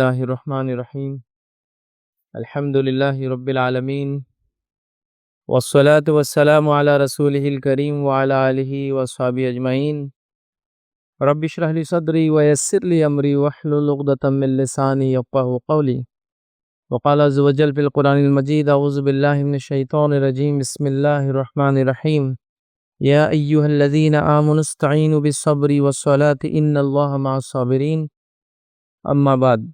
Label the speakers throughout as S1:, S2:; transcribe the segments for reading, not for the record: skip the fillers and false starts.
S1: اللہ الرحمن الرحیم الحمد للہ رب العالمین والصلاة والسلام علی رسولہ الکریم وعلی آلہ وصحبہ اجمعین رب اشرح لی صدری ویسر لی امری واحلل عقدۃ من لسانی یفقہوا قولی وقال عز وجل فی القرآن المجید اعوذ باللہ من الشیطان الرجیم بسم اللہ الرحمن الرحیم یا ایہا الذین آمنوا استعینوا بالصبر والصلاة ان اللہ مع الصابرین اما بعد۔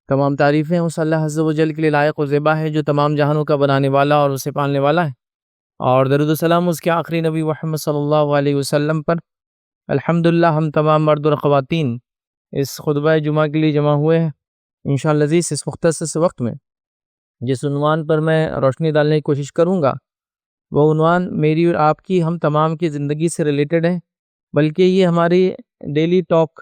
S1: تمام تعریفیں اس اللہ عز و جل کے لیے لائق و زیبا ہے جو تمام جہانوں کا بنانے والا اور اسے پالنے والا ہے، اور درود و سلام اس کے آخری نبی محمد صلی اللہ علیہ وسلم پر۔ الحمدللہ ہم تمام مرد اور خواتین اس خطبہ جمعہ کے لیے جمع ہوئے ہیں انشاءاللہ عزیز۔ اس مختصر سے وقت میں جس عنوان پر میں روشنی ڈالنے کی کوشش کروں گا وہ عنوان میری اور آپ کی، ہم تمام کی زندگی سے ریلیٹڈ ہے، بلکہ یہ ہماری ڈیلی ٹاک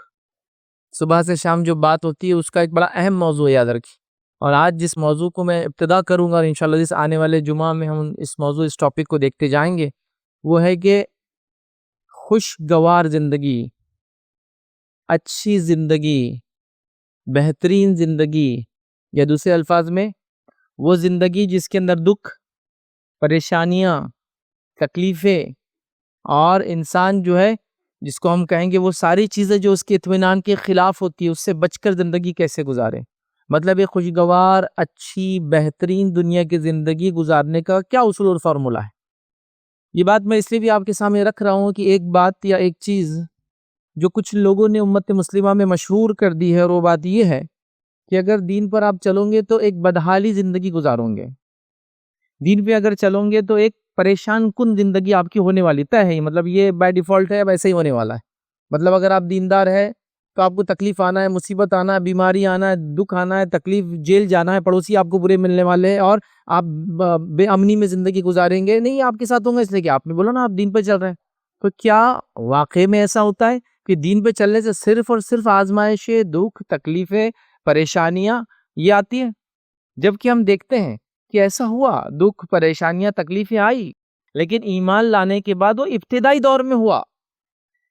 S1: صبح سے شام جو بات ہوتی ہے اس کا ایک بڑا اہم موضوع ہے، یاد رکھیے۔ اور آج جس موضوع کو میں ابتدا کروں گا اور انشاءاللہ اس آنے والے جمعہ میں ہم اس ٹاپک کو دیکھتے جائیں گے، وہ ہے کہ خوشگوار زندگی، اچھی زندگی، بہترین زندگی، یا دوسرے الفاظ میں وہ زندگی جس کے اندر دکھ، پریشانیاں، تکلیفیں اور انسان جو ہے جس کو ہم کہیں گے وہ ساری چیزیں جو اس کے اطمینان کے خلاف ہوتی ہے اس سے بچ کر زندگی کیسے گزارے، مطلب ایک خوشگوار، اچھی، بہترین دنیا کی زندگی گزارنے کا کیا اصول اور فارمولہ ہے۔ یہ بات میں اس لیے بھی آپ کے سامنے رکھ رہا ہوں کہ ایک بات یا ایک چیز جو کچھ لوگوں نے امت مسلمہ میں مشہور کر دی ہے، اور وہ بات یہ ہے کہ اگر دین پر آپ چلو گے تو ایک بدحالی زندگی گزارو گے، دین پہ اگر چلو گے تو ایک پریشان کن زندگی آپ کی ہونے والی طے ہے، مطلب یہ بائی ڈیفالٹ ہے، ویسے ہی ہونے والا ہے۔ مطلب اگر آپ دیندار ہے تو آپ کو تکلیف آنا ہے، مصیبت آنا ہے، بیماری آنا ہے، دکھ آنا ہے، تکلیف، جیل جانا ہے، پڑوسی آپ کو برے ملنے والے ہیں، اور آپ بے امنی میں زندگی گزاریں گے، نہیں آپ کے ساتھ ہوں گے، اس لیے کہ آپ نے بولا نا آپ دین پہ چل رہے ہیں۔ تو کیا واقعے میں ایسا ہوتا ہے کہ دین پہ چلنے سے صرف اور صرف آزمائشیں، دکھ، تکلیفیں، پریشانیاں یہ آتی ہیں؟ جبکہ ہم دیکھتے ہیں کہ ایسا ہوا، دکھ، پریشانیاں، تکلیفیں آئی، لیکن ایمان لانے کے بعد وہ ابتدائی دور میں ہوا،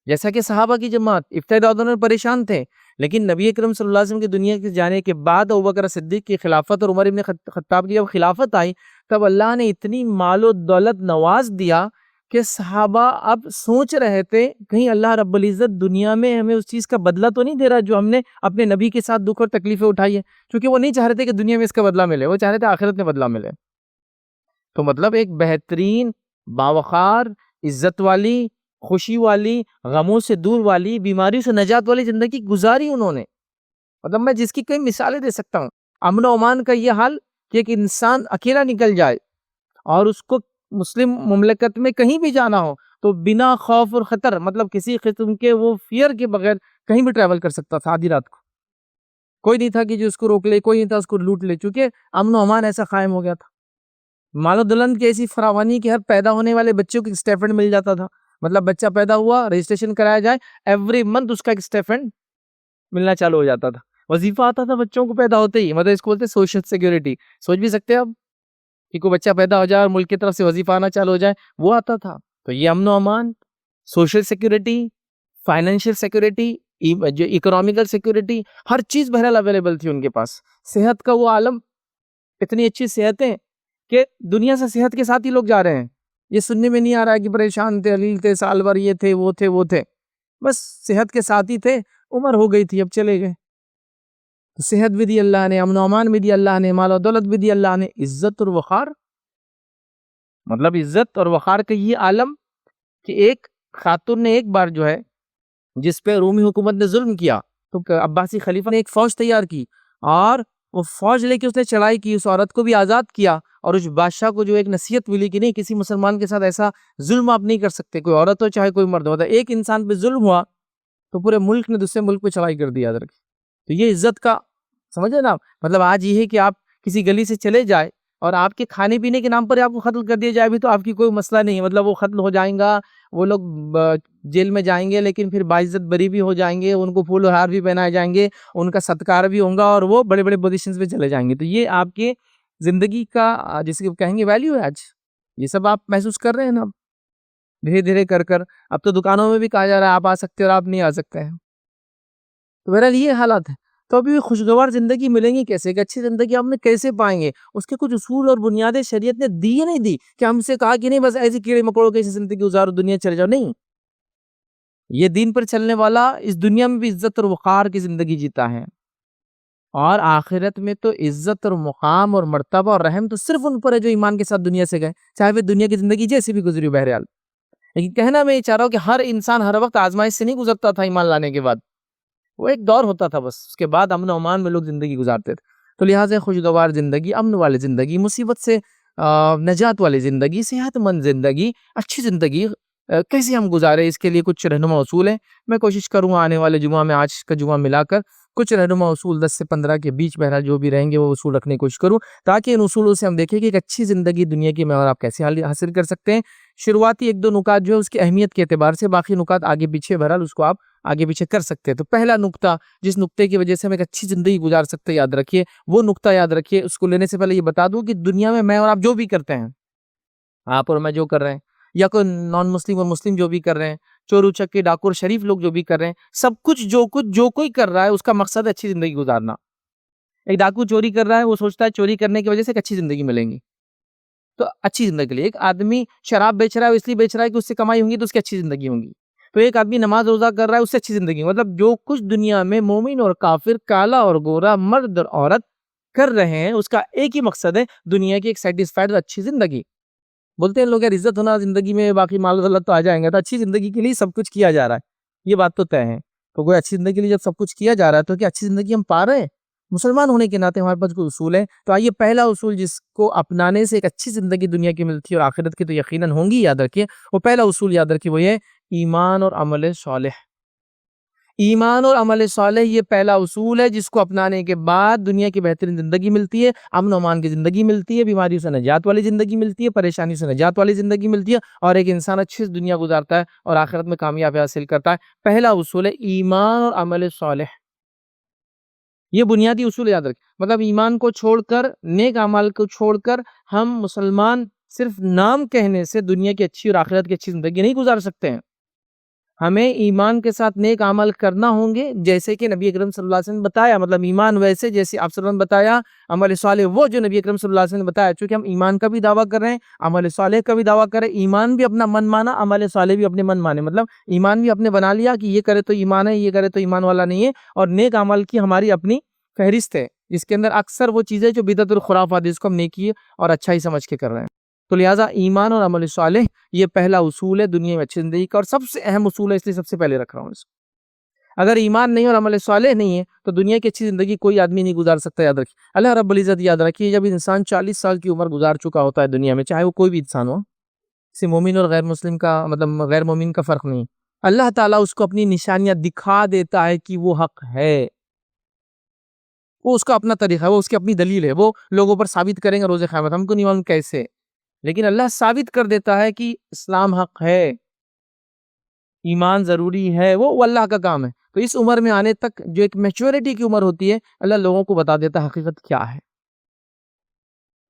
S1: جیسا کہ صحابہ کی جماعت ابتدائی دور میں پریشان تھے، لیکن نبی اکرم صلی اللہ علیہ وسلم کی دنیا کے جانے کے بعد ابوبکر صدیق کی خلافت اور عمر ابن خطاب کی جب خلافت آئی، تب اللہ نے اتنی مال و دولت نواز دیا کہ صحابہ اب سوچ رہے تھے کہیں اللہ رب العزت دنیا میں ہمیں اس چیز کا بدلہ تو نہیں دے رہا جو ہم نے اپنے نبی کے ساتھ دکھ اور تکلیفیں اٹھائی ہے، کیونکہ وہ نہیں چاہ رہے تھے کہ دنیا میں اس کا بدلہ ملے، وہ چاہ رہے تھے آخرت میں بدلہ ملے۔ تو مطلب ایک بہترین، باوقار، عزت والی، خوشی والی، غموں سے دور والی، بیماری سے نجات والی زندگی گزاری انہوں نے۔ مطلب میں جس کی کئی مثالیں دے سکتا ہوں، امن و امان کا یہ حال کہ ایک انسان اکیلا نکل جائے اور اس کو مسلم مملکت میں کہیں بھی جانا ہو تو بنا خوف اور خطر، مطلب کسی قسم کے وہ فیئر کے بغیر کہیں بھی ٹریول کر سکتا تھا آدھی رات کو، کوئی نہیں تھا کہ جو اس کو روک لے، کوئی نہیں تھا اس کو لوٹ لے، چونکہ امن و امان ایسا قائم ہو گیا تھا۔ مال و دولت کی ایسی فراوانی کہ ہر پیدا ہونے والے بچوں کو ایک اسٹیپنڈ مل جاتا تھا، مطلب بچہ پیدا ہوا، رجسٹریشن کرایا جائے، ایوری منتھ اس کا ایک اسٹیپنڈ ملنا چالو ہو جاتا تھا، وظیفہ آتا تھا بچوں کو پیدا ہوتے ہی، مطلب اس کو بولتے سوشل سیکیورٹی، سوچ بھی سکتے ہیں اب کہ کوئی بچہ پیدا ہو جائے اور ملک کی طرف سے وظیفہ آنا چالو ہو جائے، وہ آتا تھا۔ تو یہ امن و امان، سوشل سیکیورٹی، فائنینشیل سیکیورٹی، جو اکنامیکل سیکیورٹی، ہر چیز بہرحال اویلیبل تھی ان کے پاس۔ صحت کا وہ عالم، اتنی اچھی صحتیں کہ دنیا سے صحت کے ساتھ ہی لوگ جا رہے ہیں، یہ سننے میں نہیں آ رہا ہے کہ پریشان تھے، علیل تھے، سال بھر یہ تھے، وہ تھے، بس صحت کے ساتھ ہی تھے، عمر ہو گئی تھی اب چلے گئے۔ صحت بھی دی اللہ نے، امن و امان بھی دی اللہ نے، مال و دولت بھی دی اللہ نے، عزت اور وقار، مطلب عزت اور وقار کا یہ عالم کہ ایک خاتون نے ایک بار جو ہے جس پہ رومی حکومت نے ظلم کیا تو عباسی خلیفہ نے ایک فوج تیار کی اور وہ فوج لے کے اس نے چڑھائی کی، اس عورت کو بھی آزاد کیا، اور اس بادشاہ کو جو ایک نصیحت ملی کہ نہیں، کسی مسلمان کے ساتھ ایسا ظلم آپ نہیں کر سکتے، کوئی عورت ہو چاہے کوئی مرد ہو، ایک انسان پہ ظلم ہوا تو پورے ملک نے دوسرے ملک پہ چڑھائی کر دی، یاد رکھیں۔ تو یہ عزت کا سمجھے نا، مطلب آج یہ ہے کہ آپ کسی گلی سے چلے جائے اور آپ کے کھانے پینے کے نام پر آپ کو قتل کر دیا جائے بھی تو آپ کی کوئی مسئلہ نہیں ہے، مطلب وہ قتل ہو جائیں گا، وہ لوگ جیل میں جائیں گے لیکن پھر باعزت بری بھی ہو جائیں گے، ان کو پھول و ہار بھی پہنائے جائیں گے، ان کا صدقار بھی ہوگا اور وہ بڑے بڑے پوزیشنز پہ چلے جائیں گے۔ تو یہ آپ کے زندگی کا جس کو کہیں گے ویلیو ہے، آج یہ سب آپ محسوس کر رہے ہیں نا، دھیرے دھیرے کر اب تو دکانوں میں بھی کہا جا رہا ہے آپ آ سکتے اور آپ نہیں آ سکتے ہیں۔ تو بہرحال یہ حالات ہے۔ تو ابھی خوشگوار زندگی ملیں گی کیسے؟ کہ اچھی زندگی ہم نے کیسے پائیں گے؟ اس کے کچھ اصول اور بنیادیں شریعت نے دی یا نہیں دی؟ کہ ہم سے کہا کہ نہیں بس ایسی کیڑے مکوڑوں کی زندگی گزارو، دنیا چلے جاؤ، نہیں. یہ دین پر چلنے والا اس دنیا میں بھی عزت اور وقار کی زندگی جیتا ہے، اور آخرت میں تو عزت اور مقام اور مرتبہ اور رحم تو صرف ان پر ہے جو ایمان کے ساتھ دنیا سے گئے، چاہے وہ دنیا کی زندگی جیسی بھی گزری ہو بہرحال. لیکن کہنا میں یہ چاہ رہا ہوں کہ ہر انسان ہر وقت آزمائش سے نہیں گزرتا تھا ایمان لانے کے بعد. وہ ایک دور ہوتا تھا، بس اس کے بعد امن و امان میں لوگ زندگی گزارتے تھے. تو لہٰذا خوشگوار زندگی، امن والی زندگی، مصیبت سے نجات والی زندگی، صحت مند زندگی، اچھی زندگی کیسے ہم گزارے، اس کے لیے کچھ رہنما اصول ہیں. میں کوشش کروں گا آنے والے جمعہ میں آج کا جمعہ ملا کر کچھ رہنما اصول 10 سے 15 کے بیچ بہرحال جو بھی رہیں گے وہ اصول رکھنے کی کوشش کروں، تاکہ ان اصولوں سے ہم دیکھیں کہ ایک اچھی زندگی دنیا کی میں اور آپ کیسے حاصل کر سکتے ہیں. شروعاتی ایک دو نکات جو ہے اس کی اہمیت کے اعتبار سے، باقی نکات آگے پیچھے بہرحال اس کو آپ آگے پیچھے کر سکتے ہیں. تو پہلا نقطہ جس نقطے کی وجہ سے ہم ایک اچھی زندگی گزار سکتے ہیں، یاد رکھیے وہ نقطہ یاد رکھیے. اس کو لینے سے پہلے یہ بتا دوں کہ دنیا میں اور آپ جو بھی کرتے ہیں، آپ اور میں جو کر رہے ہیں، یا کوئی نان مسلم اور مسلم جو بھی کر رہے ہیں، چور اچکے ڈاکو اور شریف لوگ جو بھی کر رہے ہیں، سب کچھ جو کوئی کر رہا ہے اس کا مقصد ہے اچھی زندگی گزارنا. ایک ڈاکو چوری کر رہا ہے، وہ سوچتا ہے چوری کرنے کی وجہ سے ایک اچھی زندگی ملیں گی، تو اچھی زندگی کے لیے. ایک آدمی شراب بیچ رہا ہے، اس لیے بیچ رہا ہے کہ اس سے کمائی ہوں گی تو اس کی اچھی زندگی ہوں گی. تو ایک آدمی نماز روزہ کر رہا ہے، اس سے اچھی زندگی. مطلب جو کچھ دنیا میں مومن اور کافر، کالا اور گورا، مرد اور عورت کر رہے ہیں، اس کا ایک ہی مقصد ہے، دنیا کی ایک سیٹسفائیڈ اور اچھی زندگی. بولتے ہیں لوگ یار عزت ہونا زندگی میں، باقی مال و دولت تو آ جائیں گے. تو اچھی زندگی کے لیے سب کچھ کیا جا رہا ہے، یہ بات تو طے ہے. تو کوئی اچھی زندگی کے لیے جب سب کچھ کیا جا رہا ہے تو کیا اچھی زندگی ہم پا رہے ہیں؟ مسلمان ہونے کے ناطے ہمارے پاس کوئی اصول ہے. تو آئیے پہلا اصول جس کو اپنانے سے ایک اچھی زندگی دنیا کی ملتی ہے اور آخرت کی تو یقیناً ہوں گی، یاد رکھیے. وہ پہلا اصول یاد رکھیے، وہ یہ ایمان اور عمل صالح. ایمان اور عمل صالح یہ پہلا اصول ہے جس کو اپنانے کے بعد دنیا کی بہترین زندگی ملتی ہے، امن و امان کی زندگی ملتی ہے، بیماریوں سے نجات والی زندگی ملتی ہے، پریشانی سے نجات والی زندگی ملتی ہے، اور ایک انسان اچھی دنیا گزارتا ہے اور آخرت میں کامیابی حاصل کرتا ہے. پہلا اصول ہے ایمان اور عمل صالح. یہ بنیادی اصول یاد رکھیں. مطلب ایمان کو چھوڑ کر، نیک اعمال کو چھوڑ کر ہم مسلمان صرف نام کہنے سے دنیا کی اچھی اور آخرت کی اچھی زندگی نہیں گزار سکتے ہیں. ہمیں ایمان کے ساتھ نیک عمل کرنا ہوں گے، جیسے کہ نبی اکرم صلی اللہ علیہ وسلم نے بتایا. مطلب ایمان ویسے جیسے آپ صلی اللہ علیہ وسلم نے بتایا، عمل صالح وہ جو نبی اکرم صلی اللہ علیہ وسلم نے بتایا. چونکہ ہم ایمان کا بھی دعویٰ کر رہے ہیں، عمل صالح کا بھی دعویٰ کر رہے ہیں. ایمان بھی اپنا من مانا، عمل صالح بھی اپنے من مانے. مطلب ایمان بھی اپنے بنا لیا کہ یہ کرے تو ایمان ہے، یہ کرے تو ایمان والا نہیں ہے. اور نیک عمل کی ہماری اپنی فہرست ہے، جس کے اندر اکثر وہ چیزیں جو بدعت الخرافات جس کو ہم نیکی اور اچھا ہی سمجھ کے کر رہے ہیں. تو لہٰذا ایمان اور عمل صالح یہ پہلا اصول ہے دنیا میں اچھی زندگی کا، اور سب سے اہم اصول ہے، اس لیے سب سے پہلے رکھ رہا ہوں اس کو. اگر ایمان نہیں اور عمل صالح نہیں ہے تو دنیا کی اچھی زندگی کوئی آدمی نہیں گزار سکتا. یاد رکھیے اللہ رب العزت، یاد رکھیے جب انسان 40 سال کی عمر گزار چکا ہوتا ہے دنیا میں، چاہے وہ کوئی بھی انسان ہو، اسے مومن اور غیر مسلم کا مطلب غیر مومن کا فرق نہیں، اللہ تعالیٰ اس کو اپنی نشانیاں دکھا دیتا ہے کہ وہ حق ہے. وہ اس کا اپنا طریقہ ہے، وہ اس کی اپنی دلیل ہے، وہ لوگوں پر ثابت کریں گے روز قیامت. ہم کو نہیں معلوم کیسے، لیکن اللہ ثابت کر دیتا ہے کہ اسلام حق ہے، ایمان ضروری ہے. وہ اللہ کا کام ہے. تو اس عمر میں آنے تک جو ایک میچورٹی کی عمر ہوتی ہے، اللہ لوگوں کو بتا دیتا ہے حقیقت کیا ہے.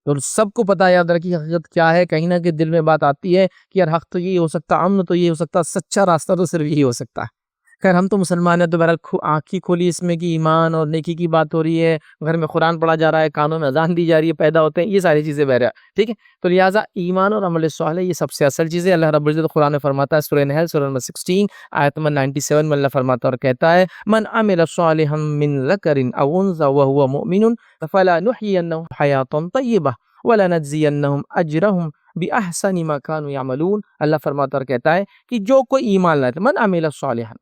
S1: تو سب کو پتا، یاد رکھیے حقیقت کیا ہے. کہیں نہ کہ دل میں بات آتی ہے کہ یار حق تو یہی ہو سکتا، امن تو یہ ہو سکتا، سچا راستہ تو صرف یہی ہو سکتا ہے. خیر ہم تو مسلمان ہیں تو بہرحال آنکھ ہی کھولی اس میں کہ ایمان اور نیکی کی بات ہو رہی ہے، گھر میں قرآن پڑھا جا رہا ہے، کانوں میں اذان دی جا رہی ہے، پیدا ہوتے ہیں یہ ساری چیزیں بہرحال ٹھیک ہے. تو لہٰذا ایمان اور عمل صالح یہ سب سے اصل چیز ہے. اللہ رب العزت قرآن میں فرماتا ہے، سورہ نحل سورہ نمبر 16 آیت نمبر 97 میں اللہ فرماتا اور کہتا ہے، من عمل صالحا من ذکر او انثى وهو مؤمن فلنحيينه حیاة طیبہ ولنجزینهم اجرهم باحسن ما كانوا يعملون. اللہ فرماتا اور کہتا ہے کہ جو کوئی ایمان لائے، من عمل صالحا،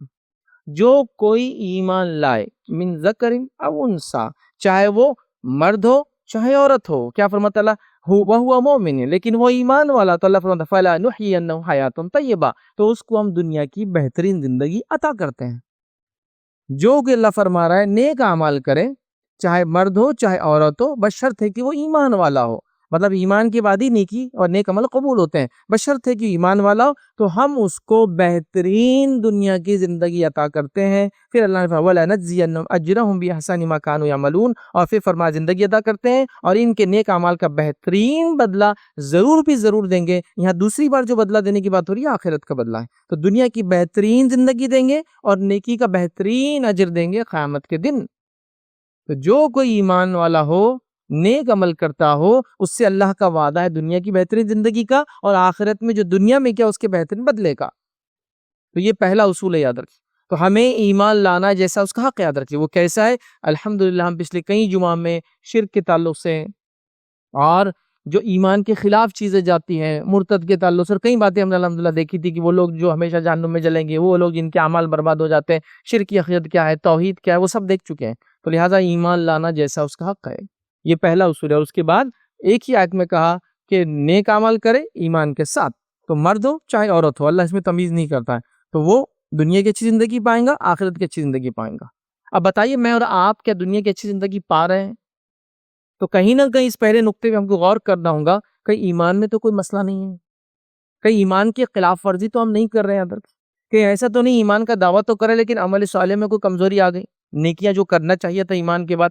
S1: جو کوئی ایمان لائے، من ذکر او انثى، چاہے وہ مرد ہو چاہے عورت ہو. کیا فرماتا اللہ؟ وہو مومن، لیکن وہ ایمان والا. تو اللہ فرماتا فلنحيينه حیاة طیبہ، تو اس کو ہم دنیا کی بہترین زندگی عطا کرتے ہیں. جو کہ اللہ فرما رہا ہے نیک اعمال کرے، چاہے مرد ہو چاہے عورت ہو، بشرط ہے کہ وہ ایمان والا ہو. مطلب ایمان کے بعد ہی نیکی اور نیک عمل قبول ہوتے ہیں، بشرط ہے کہ ایمان والا ہو. تو ہم اس کو بہترین دنیا کی زندگی عطا کرتے ہیں. پھر اللہ نے فرمایا وَلَنَجْزِيَنَّهُمْ أَجْرَهُمْ بِأَحْسَنِ مَا كَانُوا يَعْمَلُونَ، اور پھر فرمایا زندگی عطا کرتے ہیں اور ان کے نیک اعمال کا بہترین بدلہ ضرور بھی ضرور دیں گے. یہاں دوسری بار جو بدلہ دینے کی بات ہو رہی ہے آخرت کا بدلہ ہے. تو دنیا کی بہترین زندگی دیں گے اور نیکی کا بہترین اجر دیں گے قیامت کے دن. تو جو کوئی ایمان والا ہو، نیک عمل کرتا ہو، اس سے اللہ کا وعدہ ہے دنیا کی بہترین زندگی کا، اور آخرت میں جو دنیا میں کیا اس کے بہترین بدلے کا۔ تو یہ پہلا اصول ہے، یاد رکھیں۔ تو ہمیں ایمان لانا جیسا اس کا حق یاد رکھیے، وہ کیسا ہے؟ الحمدللہ ہم پچھلے کئی جمعہ میں شرک کے تعلق سے اور جو ایمان کے خلاف چیزیں جاتی ہیں، مرتد کے تعلق سے، اور کئی باتیں ہم نے الحمدللہ دیکھی تھی کہ وہ لوگ جو ہمیشہ جہنم میں جلیں گے، وہ لوگ جن کے اعمال برباد ہو جاتے ہیں، شرک کی عقیدت کیا ہے، توحید کیا ہے، وہ سب دیکھ چکے ہیں۔ تو لہٰذا ایمان لانا جیسا اس کا حق ہے، یہ پہلا اصول ہے۔ اور اس کے بعد ایک ہی آیت میں کہا کہ نیک عمل کرے ایمان کے ساتھ، تو مرد ہو چاہے عورت ہو، اللہ اس میں تمیز نہیں کرتا ہے، تو وہ دنیا کی اچھی زندگی پائیں گا، آخرت کی اچھی زندگی پائیں گا۔ اب بتائیے میں اور آپ کیا دنیا کی اچھی زندگی پا رہے ہیں؟ تو کہیں نہ کہیں اس پہلے نقطے پہ ہم کو غور کرنا ہوگا، کہیں ایمان میں تو کوئی مسئلہ نہیں ہے، کہیں ایمان کی خلاف ورزی تو ہم نہیں کر رہے ہیں ادھر، کہ ایسا تو نہیں ایمان کا دعویٰ تو کرے لیکن عمل صالح میں کوئی کمزوری آ گئی، نیکیاں جو کرنا چاہیے تھا ایمان کے بعد،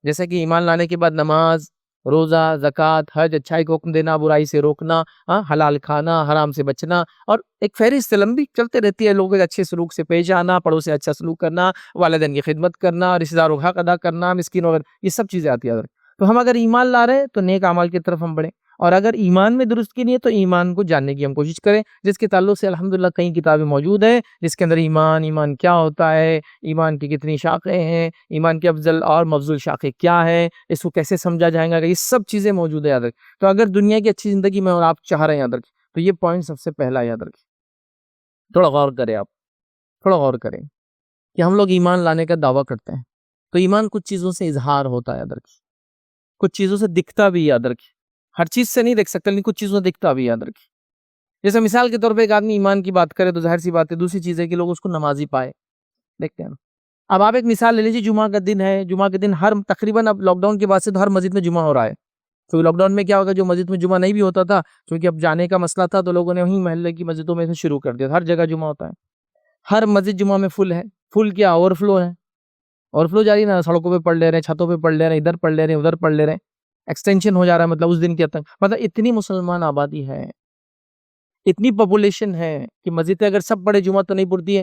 S1: جیسے کہ ایمان لانے کے بعد نماز، روزہ، زکوٰۃ، حج، اچھائی کو حکم دینا، برائی سے روکنا، حلال کھانا، حرام سے بچنا، اور ایک فہرست لمبی چلتے رہتی ہے، لوگوں کے اچھے سلوک سے پیش آنا، پڑوس سے اچھا سلوک کرنا، والدین کی خدمت کرنا، رشتہ داروں کا حق ادا کرنا، مسکینوں وغیرہ، یہ سب چیزیں آتی ہیں۔ تو ہم اگر ایمان لا رہے ہیں تو نیک اعمال کی طرف ہم بڑھیں، اور اگر ایمان میں درست کی نہیں ہے تو ایمان کو جاننے کی ہم کوشش کریں، جس کے تعلق سے الحمدللہ کئی کتابیں موجود ہیں، جس کے اندر ایمان کیا ہوتا ہے، ایمان کی کتنی شاخیں ہیں، ایمان کی افضل اور مفضول شاخیں کیا ہیں، اس کو کیسے سمجھا جائے گا، یہ سب چیزیں موجود ہیں، یاد رکھیں۔ تو اگر دنیا کی اچھی زندگی میں اور آپ چاہ رہے ہیں، یاد رکھیں، تو یہ پوائنٹ سب سے پہلا یاد رکھیں، تھوڑا غور کریں، آپ تھوڑا غور کریں کہ ہم لوگ ایمان لانے کا دعویٰ کرتے ہیں، تو ایمان کچھ چیزوں سے اظہار ہوتا ہے، یاد رکھیں، کچھ چیزوں سے دکھتا بھی، یاد رکھیں، ہر چیز سے نہیں دیکھ سکتے لیکن کچھ چیزوں سے دکھتا بھی، یاد رکھیں۔ جیسے مثال کے طور پہ ایک آدمی ایمان کی بات کرے تو ظاہر سی بات ہے، دوسری چیز ہے کہ لوگ اس کو نمازی پائے، دیکھتے ہیں نا۔ اب آپ ایک مثال لے لیجیے، جمعہ کا دن ہے، جمعہ کے دن ہر تقریباً اب لاک ڈاؤن کے بعد سے تو ہر مسجد میں جمعہ ہو رہا ہے، کیونکہ لاک ڈاؤن میں کیا ہوگا، جو مسجد میں جمعہ نہیں بھی ہوتا تھا، کیونکہ اب جانے کا مسئلہ تھا، تو لوگوں نے وہیں محلے کی مسجدوں میں سے شروع کر دیا، ہر جگہ جمعہ ہوتا ہے، ہر مسجد جمعہ میں فل ہے، فل کیا اوور فلو ہے، اوور فلو جاری نا، سڑکوں پہ پڑھ لے رہے ہیں، چھتوں پہ پڑھ لے رہے ہیں، ادھر پڑھ لے رہے ہیں، ادھر پڑھ لے رہے ہیں، ایکسٹینشن ہو جا رہا ہے، مطلب اس دن کے تک، مطلب اتنی مسلمان آبادی ہے، اتنی پاپولیشن ہے کہ مسجد اگر سب پڑھے جمعہ تو نہیں پڑتی ہے۔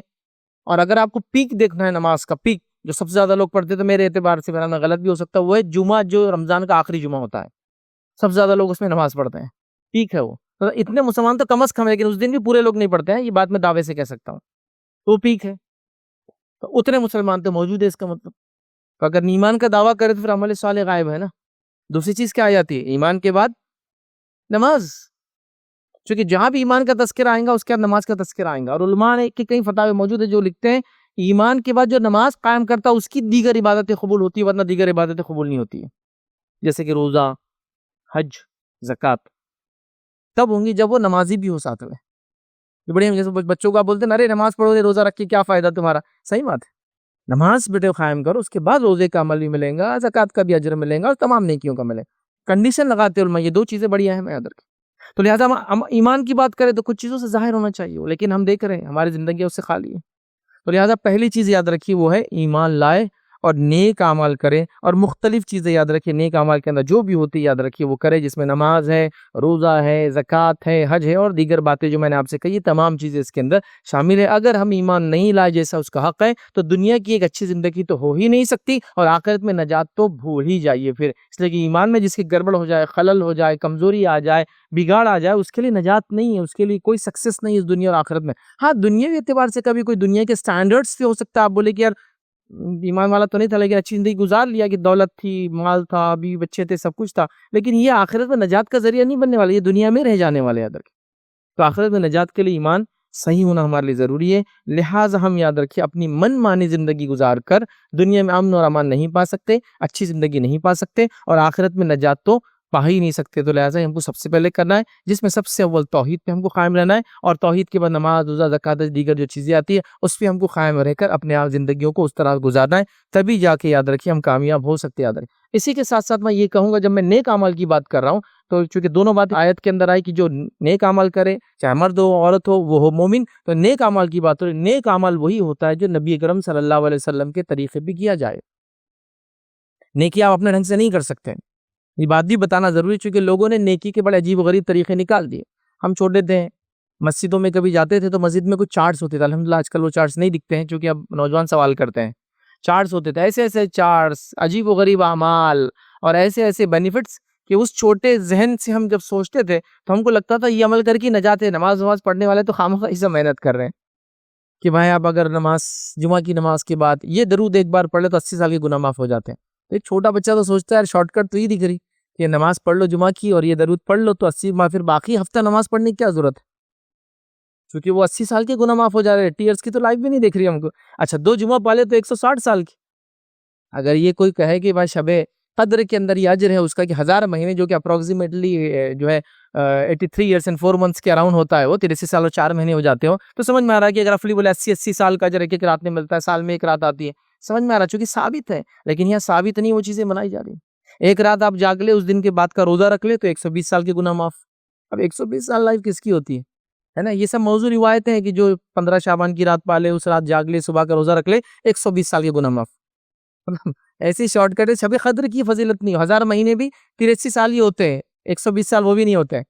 S1: اور اگر آپ کو پیک دیکھنا ہے نماز کا، پیک جو سب سے زیادہ لوگ پڑھتے، تو میرے اعتبار سے میرا غلط بھی ہو سکتا ہے، وہ ہے جمعہ جو رمضان کا آخری جمعہ ہوتا ہے، سب سے زیادہ لوگ اس میں نماز پڑھتے ہیں، پیک ہے وہ، تو اتنے مسلمان تو کم از کم ہے، لیکن اس دن بھی پورے لوگ نہیں پڑھتے ہیں، یہ بات میں دعوے سے کہہ سکتا ہوں، تو پیک ہے، تو اتنے مسلمان تو موجود ہے، اس کا مطلب تو اگر ایمان کا دعویٰ کرے تو پھر عمل صالح غائب ہے نا۔ دوسری چیز کیا آ جاتی ہے ایمان کے بعد؟ نماز، چونکہ جہاں بھی ایمان کا تذکرہ آئے گا اس کے بعد نماز کا تذکرہ آئے گا، اور علماء نے کہ کئی فتاوی موجود ہیں جو لکھتے ہیں ایمان کے بعد جو نماز قائم کرتا ہے اس کی دیگر عبادتیں قبول ہوتی ہے، ورنہ دیگر عبادتیں قبول نہیں ہوتی ہیں، جیسے کہ روزہ، حج، زکوٰۃ تب ہوں گی جب وہ نمازی بھی ہو ساتھ میں۔ یہ بڑے جیسے بچوں کو آپ بولتے ہیں ارے نماز پڑھو گے، روزہ رکھ کے کیا فائدہ تمہارا، صحیح بات ہے، نماز بیٹے قائم کرو، اس کے بعد روزے کا عمل بھی ملے گا، زکوٰۃ کا بھی اجر ملے گا، اور تمام نیکیوں کا ملے گا، کنڈیشن لگاتے علماء، یہ دو چیزیں بڑی اہم ہیں یاد رکھیں۔ تو لہٰذا ہم ایمان کی بات کریں تو کچھ چیزوں سے ظاہر ہونا چاہیے، لیکن ہم دیکھ رہے ہیں ہماری زندگی اس سے خالی ہے، تو لہٰذا پہلی چیز یاد رکھیے وہ ہے ایمان لائے اور نیک اعمال کرے، اور مختلف چیزیں یاد رکھیے، نیک اعمال کے اندر جو بھی ہوتی ہے یاد رکھیے وہ کرے، جس میں نماز ہے، روزہ ہے، زکوٰۃ ہے، حج ہے، اور دیگر باتیں جو میں نے آپ سے کہی، تمام چیزیں اس کے اندر شامل ہے۔ اگر ہم ایمان نہیں لائے جیسا اس کا حق ہے تو دنیا کی ایک اچھی زندگی تو ہو ہی نہیں سکتی، اور آخرت میں نجات تو بھول ہی جائیے پھر، اس لیے کہ ایمان میں جس کی گڑبڑ ہو جائے، خلل ہو جائے، کمزوری آ جائے، بگاڑ آ جائے، اس کے لیے نجات نہیں ہے، اس کے لیے کوئی سکسیس نہیں ہے اس دنیا اور آخرت میں۔ ہاں دنیاوی اعتبار سے کبھی کوئی دنیا کے سٹینڈرڈز سے ہو سکتا ہے، آپ بولے کہ یار ایمان والا تو نہیں تھا لیکن اچھی زندگی گزار لیا، کہ دولت تھی، مال تھا، بیوی بچے تھے، سب کچھ تھا، لیکن یہ آخرت میں نجات کا ذریعہ نہیں بننے والا، یہ دنیا میں رہ جانے والے یاد رکھیں۔ تو آخرت میں نجات کے لیے ایمان صحیح ہونا ہمارے لیے ضروری ہے، لہٰذا ہم یاد رکھیں اپنی من مانی زندگی گزار کر دنیا میں امن اور امان نہیں پا سکتے، اچھی زندگی نہیں پا سکتے، اور آخرت میں نجات تو پا ہی نہیں سکتے۔ تو لہٰذا ہم کو سب سے پہلے کرنا ہے، جس میں سب سے اول توحید پہ ہم کو قائم رہنا ہے، اور توحید کے بعد نماز، روزہ، زکوٰۃ، دیگر جو چیزیں آتی ہے اس پہ ہم کو قائم رہ کر اپنے آپ زندگیوں کو اس طرح گزارنا ہے، تبھی جا کے یاد رکھیے ہم کامیاب ہو سکتے، یاد رکھیں۔ اسی کے ساتھ ساتھ میں یہ کہوں گا، جب میں نیک اعمال کی بات کر رہا ہوں تو چونکہ دونوں باتیں آیت کے اندر آئی کہ جو نیک عمل کرے، چاہے مرد ہو عورت ہو، وہ ہو مومن، تو نیک عمل کی بات ہو، نیک عمل وہی ہوتا ہے جو نبی اکرم صلی اللہ علیہ وسلم کے طریقے بھی کیا جائے۔ نیکی آپ اپنے ڈھنگ سے نہیں کر سکتے، یہ بات بھی بتانا ضروری، چونکہ لوگوں نے نیکی کے بڑے عجیب و غریب طریقے نکال دیے۔ ہم چھوٹے تھے مسجدوں میں کبھی جاتے تھے تو مسجد میں کچھ چارٹس ہوتے تھے، الحمدللہ آج کل وہ چارٹس نہیں دکھتے ہیں، چونکہ اب نوجوان سوال کرتے ہیں، چارٹس ہوتے تھے، ایسے ایسے چارٹس، عجیب و غریب اعمال اور ایسے ایسے بینیفٹس کہ اس چھوٹے ذہن سے ہم جب سوچتے تھے تو ہم کو لگتا تھا یہ عمل کر کے نجات ہے. نماز پڑھنے والے تو خامخواہ اس سے محنت کر رہے ہیں کہ بھائی آپ اگر جمعہ کی نماز کے بعد یہ درود ایک بار پڑھ لے تو 80 سال کے گناہ معاف ہو جاتے ہیں. ایک چھوٹا بچہ تو سوچتا ہے شارٹ کٹ تو ہی دکھ رہی کہ نماز پڑھ لو جمعہ کی اور یہ درود پڑھ لو تو 80 ماہ، پھر باقی ہفتہ نماز پڑھنے کی کیا ضرورت ہے، کیونکہ وہ 80 سال کے گناہ معاف ہو جا رہے ہیں. ٹیئرز کی تو لائف بھی نہیں دیکھ رہی ہم کو. اچھا 2 جمعہ پالے تو 160 سال کی. اگر یہ کوئی کہے کہ بھائی شب قدر کے اندر یہ اجر ہے اس کا کہ 1000 مہینے جو کہ اپروکسیمیٹلی جو ہے 83 ایئرس اینڈ 4 منتھس کے اراؤنڈ ہوتا ہے، وہ 83 سال اور 4 مہینے ہو جاتے ہو، تو سمجھ میں آ رہا ہے کہ اگر رفلی بولے 80 سال کا اجر ایک رات میں ملتا ہے، سال میں ایک رات آتی ہے، سمجھ میں آ رہا ہے چونکہ ثابت ہے. لیکن یہاں ثابت نہیں، وہ چیزیں منائی جا رہی ہیں. ایک رات آپ جاگ لے، اس دن کے بعد کا روزہ رکھ لے تو 120 سال کے گناہ معاف. اب 120 سال لائف کس کی ہوتی ہے نا. یہ سب موضوع روایتیں ہیں کہ جو 15 شعبان کی رات پالے، اس رات جاگ لے، صبح کا روزہ رکھ لے، 120 سال کے گناہ معاف. ایسی شارٹ کٹ ہے. شب قدر کی فضیلت نہیں. 1000 مہینے بھی 83 سال ہی ہوتے ہیں، 120 سال وہ بھی نہیں ہوتے.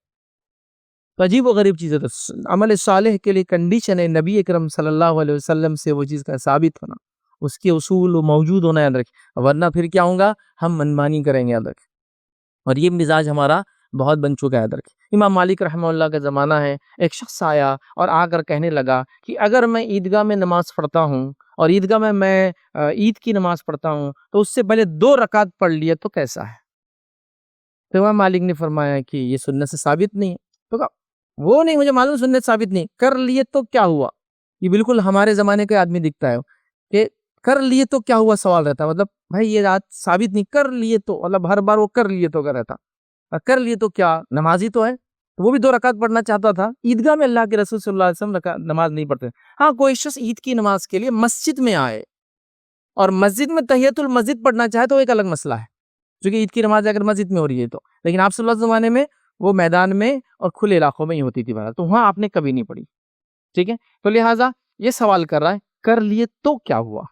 S1: تو عجیب و غریب چیز ہے. تو عمل صالح کے لیے کنڈیشن ہے نبی اکرم صلی اللہ علیہ وسلم سے وہ چیز کا ثابت ہونا، اس کے اصول موجود ہونا یاد رکھیں، ورنہ پھر کیا ہوگا، ہم منمانی کریں گے. یاد رکھیں. اور یہ مزاج ہمارا بہت بن چکا ہے. یاد رکھیں امام مالک رحمہ اللہ کا زمانہ ہے، ایک شخص آیا اور آ کر کہنے لگا کہ اگر میں عیدگاہ میں نماز پڑھتا ہوں اور عیدگاہ میں عید کی نماز پڑھتا ہوں تو اس سے پہلے 2 رکعت پڑھ لیے تو کیسا ہے؟ تو امام مالک نے فرمایا کہ یہ سنت سے ثابت نہیں ہے. تو کہا وہ نہیں، مجھے معلوم سنت ثابت نہیں، کر لیے تو کیا ہوا. یہ بالکل ہمارے زمانے کا آدمی دکھتا ہے کہ کر لیے تو کیا ہوا سوال رہتا ہے. مطلب بھائی یہ رات ثابت نہیں، کر لیے تو مطلب ہر بار وہ کر لیے تو کر رہتا، کر لیے تو کیا، نمازی تو ہے. وہ بھی 2 رکعت پڑھنا چاہتا تھا. عیدگاہ میں اللہ کے رسول صلی اللہ علیہ وسلم نماز نہیں پڑھتے. ہاں کوئی شخص عید کی نماز کے لیے مسجد میں آئے اور مسجد میں تحیۃ المسجد پڑھنا چاہے تو ایک الگ مسئلہ ہے، کیونکہ عید کی نماز اگر مسجد میں ہو رہی ہے تو. لیکن آپ صلی اللہ علیہ وسلم زمانے میں وہ میدان میں اور کھلے علاقوں میں ہی ہوتی تھی بہرحال، تو وہاں آپ نے کبھی نہیں پڑھی. ٹھیک ہے، تو لہٰذا یہ سوال کر رہا ہے کر لیے تو کیا ہوا.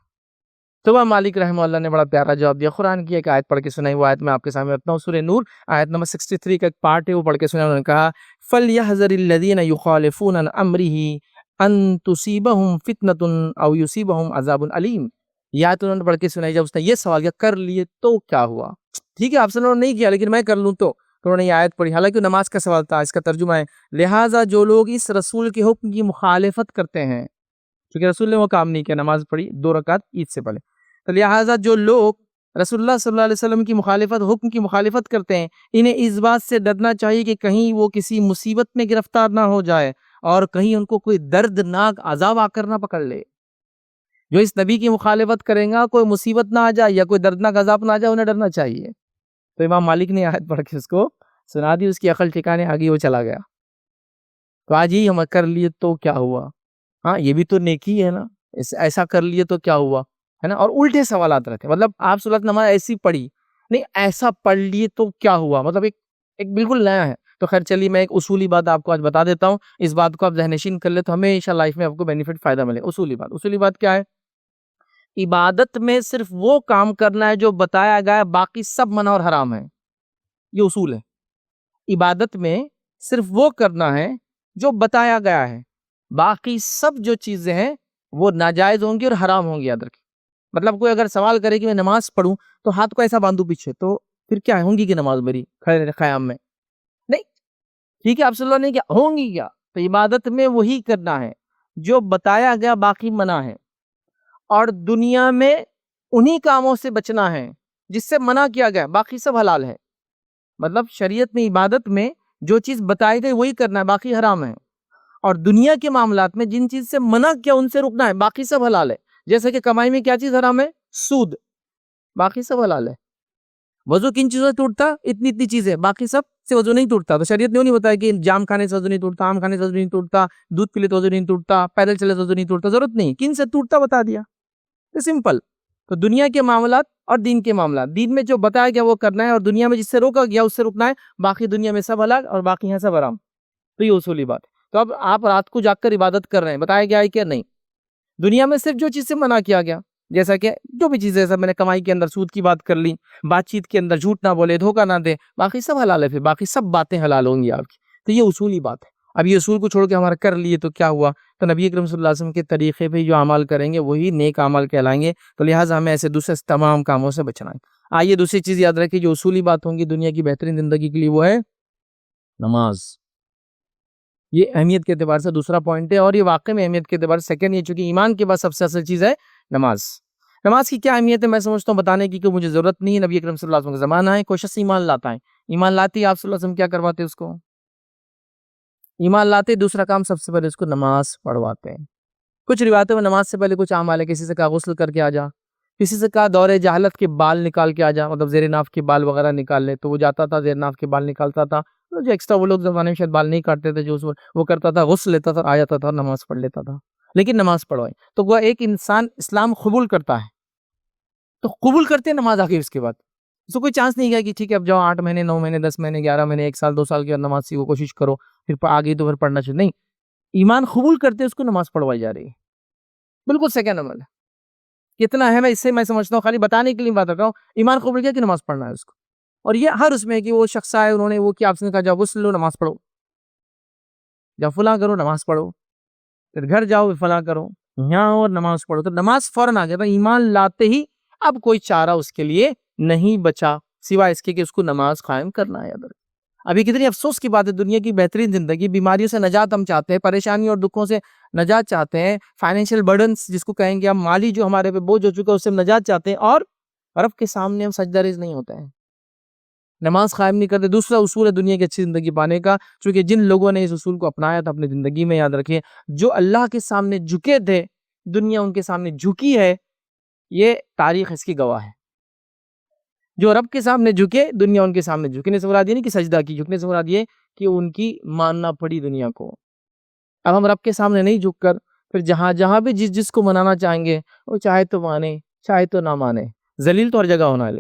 S1: تو امام مالک رحمہ اللہ نے بڑا پیارا جواب دیا. قرآن کی ایک آیت پڑھ کے سنائی. وہ آیت میں آپ کے سامنے رکھتا ہوں، سورہ نور آیت نمبر 63 کا ایک پارٹ ہے، وہ پڑھ کے سنائی. انہوں نے کہا فَلْيَحْذَرِ الَّذِينَ يُخَالِفُونَ عَنْ أَمْرِهِ أَن تُصِيبَهُمْ فِتْنَةٌ أَوْ يُصِيبَهُمْ عَذَابٌ أَلِيمٌ. یہ آیت انہوں نے پڑھ کے سنائی. جب اس نے یہ سوال کیا کر لیے تو کیا ہوا، ٹھیک ہے آپ سے انہوں نے نہیں کیا لیکن میں کر لوں تو انہوں نے یہ آیت پڑھی. حالانکہ نماز کا سوال تھا. اس کا ترجمہ ہے لہٰذا جو لوگ اس رسول کے حکم کی مخالفت کرتے ہیں، کیونکہ رسول نے وہ کام نہیں کیا، نماز پڑھی 2 رکعت عید سے پہلے، تو لہٰذا جو لوگ رسول اللہ صلی اللہ علیہ وسلم کی مخالفت، حکم کی مخالفت کرتے ہیں، انہیں اس بات سے ڈرنا چاہیے کہ کہیں وہ کسی مصیبت میں گرفتار نہ ہو جائے اور کہیں ان کو کوئی دردناک عذاب آ کر نہ پکڑ لے. جو اس نبی کی مخالفت کریں گا کوئی مصیبت نہ آ جائے یا کوئی دردناک عذاب نہ آ جائے، انہیں ڈرنا چاہیے. تو امام مالک نے آیت پڑھ کے اس کو سنا دی. اس کی عقل ٹھکانے آگے وہ چلا گیا. تو آج ہی ہم کر لیے تو کیا ہوا، ہاں یہ بھی تو نیکی ہے نا، ایسا کر لیے تو کیا ہوا ہے نا. اور الٹے سوالات رہتے ہیں. مطلب آپ صلی اللہ علیہ وسلم نماز ایسی پڑھی نہیں، ایسا پڑھ لیے تو کیا ہوا، مطلب ایک بالکل نیا ہے. تو خیر چلیے میں ایک اصولی بات آپ کو آج بتا دیتا ہوں. اس بات کو آپ ذہن نشین کر لیں تو ہمیشہ لائف میں آپ کو بینیفٹ فائدہ ملے. اصولی بات کیا ہے؟ عبادت میں صرف وہ کام کرنا ہے جو بتایا گیا ہے، باقی سب منع اور حرام ہے. یہ اصول ہے. عبادت میں صرف وہ کرنا ہے جو بتایا گیا ہے، باقی سب جو چیزیں ہیں وہ ناجائز ہوں گی اور حرام ہوں گی. یاد رکھیں. مطلب کوئی اگر سوال کرے کہ میں نماز پڑھوں تو ہاتھ کو ایسا باندھوں پیچھے، تو پھر کیا ہوں گی کہ نماز میری قیام میں نہیں، ٹھیک ہے آپ صلی اللہ نے کیا ہوں گی کیا. تو عبادت میں وہی کرنا ہے جو بتایا گیا، باقی منع ہے. اور دنیا میں انہی کاموں سے بچنا ہے جس سے منع کیا گیا، باقی سب حلال ہے. مطلب شریعت میں عبادت میں جو چیز بتائی گئی وہی کرنا ہے، باقی حرام ہے. اور دنیا کے معاملات میں جن چیز سے منع کیا ان سے رکنا ہے، باقی سب حلال ہے. جیسے کہ کمائی میں کیا چیز حرام ہے؟ سود، باقی سب حلال ہے. وضو کن چیزوں سے ٹوٹتا؟ اتنی چیزیں، باقی سب سے وضو نہیں ٹوٹتا. تو شریعت نے نہیں بتایا کہ جام کھانے سے وضو نہیں ٹوٹتا، آم کھانے سے وضو نہیں ٹوٹتا، دودھ پی لے تو وضو نہیں ٹوٹتا، پیدل چلے تو وضو نہیں ٹوٹتا. ضرورت نہیں، کن سے ٹوٹتا بتا دیا. سمپل. تو دنیا کے معاملات اور دین کے معاملات، دین میں جو بتایا گیا وہ کرنا ہے اور دنیا میں جس سے روکا گیا اس سے رکنا ہے، باقی دنیا میں سب حلال اور باقی ہیں سب حرام. تو یہ اصولی بات ہے. تو اب آپ رات کو جاگ کر عبادت کر رہے ہیں، بتایا گیا ہے کہ نہیں. دنیا میں صرف جو چیز سے منع کیا گیا، جیسا کہ جو بھی چیزیں، میں نے کمائی کے اندر سود کی بات کر لی، بات چیت کے اندر جھوٹ نہ بولے، دھوکہ نہ دے، باقی سب حلال ہے. پھر باقی سب باتیں حلال ہوں گی آپ کی. تو یہ اصولی بات ہے. اب یہ اصول کو چھوڑ کے ہمارا کر لیے تو کیا ہوا؟ تو نبی اکرم صلی اللہ علیہ وسلم کے طریقے پہ جو اعمال کریں گے وہی نیک اعمال کہلائیں گے. تو لہٰذا ہمیں ایسے دوسرے تمام کاموں سے بچنا ہے. آئیے دوسری چیز یاد رکھیے جو اصولی بات ہوں گی دنیا کی بہترین زندگی کے لیے، وہ ہے نماز. یہ اہمیت کے اعتبار سے دوسرا پوائنٹ ہے، اور یہ واقعی میں اہمیت کے اعتبار سے سیکنڈ. یہ چونکہ ایمان کے بعد سب سے اصل چیز ہے نماز. نماز کی کیا اہمیت ہے میں سمجھتا ہوں بتانے کی کہ مجھے ضرورت نہیں ہے. نبی اکرم صلی اللہ علیہ وسلم کا زمانہ ہے، کوئی شخص ایمان لاتا ہے، ایمان لاتی آپ صلی اللہ علیہ وسلم کیا کرواتے اس کو؟ ایمان لاتے. دوسرا کام سب سے پہلے اس کو نماز پڑھواتے ہیں. کچھ روایتوں میں نماز سے پہلے کچھ اعمال ہے. کسی سے کہا غسل کر کے آ جا، کسی سے کہا دور جہالت کے بال نکال کے آ جا، مطلب زیر ناف کے بال وغیرہ نکال لے. تو وہ جاتا تھا زیر ناف کے بال نکالتا تھا. جو ایکسٹرا وہ لوگ زمانے میں شاید بال نہیں کاٹتے تھے، جو وہ کرتا تھا غسل لیتا تھا، آ جاتا تھا، نماز پڑھ لیتا تھا. لیکن نماز پڑھوائے تو وہ ایک انسان اسلام قبول کرتا ہے تو قبول کرتے ہیں نماز آ کے اس کے بعد اس کو کوئی چانس نہیں گیا کہ ٹھیک ہے اب جاؤ 8 مہینے 9 مہینے 10 مہینے 11 مہینے 1 سال 2 سال کی نماز سیکھو، کوشش کرو، پھر آگے تو پھر پڑھنا چاہیے. نہیں، ایمان قبول کرتے اس کو نماز پڑھوائی جا رہی ہے. بالکل سیکنڈ عمل ہے. کتنا ہے اس سے میں سمجھتا ہوں خالی بتانے کے لیے بات کر رہا ہوں. ایمان قبول کیا کہ نماز پڑھنا ہے اس کو. اور یہ ہر اس میں کہ وہ شخص آئے انہوں نے وہ کیا آپ نے کہا جاؤ غسل لو نماز پڑھو، جاؤ فلاں کرو نماز پڑھو، پھر گھر جاؤ فلاں کرو یہاں اور نماز پڑھو. تو نماز فوراً آ گیا. ایمان لاتے ہی اب کوئی چارہ اس کے لیے نہیں بچا سوائے اس کے کہ اس کو نماز قائم کرنا ہے. ابھی کتنی افسوس کی بات ہے، دنیا کی بہترین زندگی، بیماریوں سے نجات ہم چاہتے ہیں، پریشانی اور دکھوں سے نجات چاہتے ہیں، فائنینشیل برڈنس جس کو کہیں گے ہم، مالی جو ہمارے پہ بوجھ ہو چکا ہے اس سے ہم نجات چاہتے ہیں، اور رب کے سامنے ہم سجدہ ریز نہیں ہوتے ہیں، نماز قائم نہیں کرتے. دوسرا اصول ہے دنیا کی اچھی زندگی پانے کا، چونکہ جن لوگوں نے اس اصول کو اپنایا تھا اپنی زندگی میں، یاد رکھیں جو اللہ کے سامنے جھکے تھے دنیا ان کے سامنے جھکی ہے. یہ تاریخ اس کی گواہ ہے. جو رب کے سامنے جھکے دنیا ان کے سامنے جھکنے سے مراد یہ نہیں کہ سجدہ کی، جھکنے سے مراد یہ کہ ان کی ماننا پڑی دنیا کو. اب ہم رب کے سامنے نہیں جھک کر پھر جہاں جہاں بھی جس کو منانا چاہیں گے وہ چاہے تو مانے چاہے تو نہ مانے، ذلیل تو ہر جگہ ہونا ہے.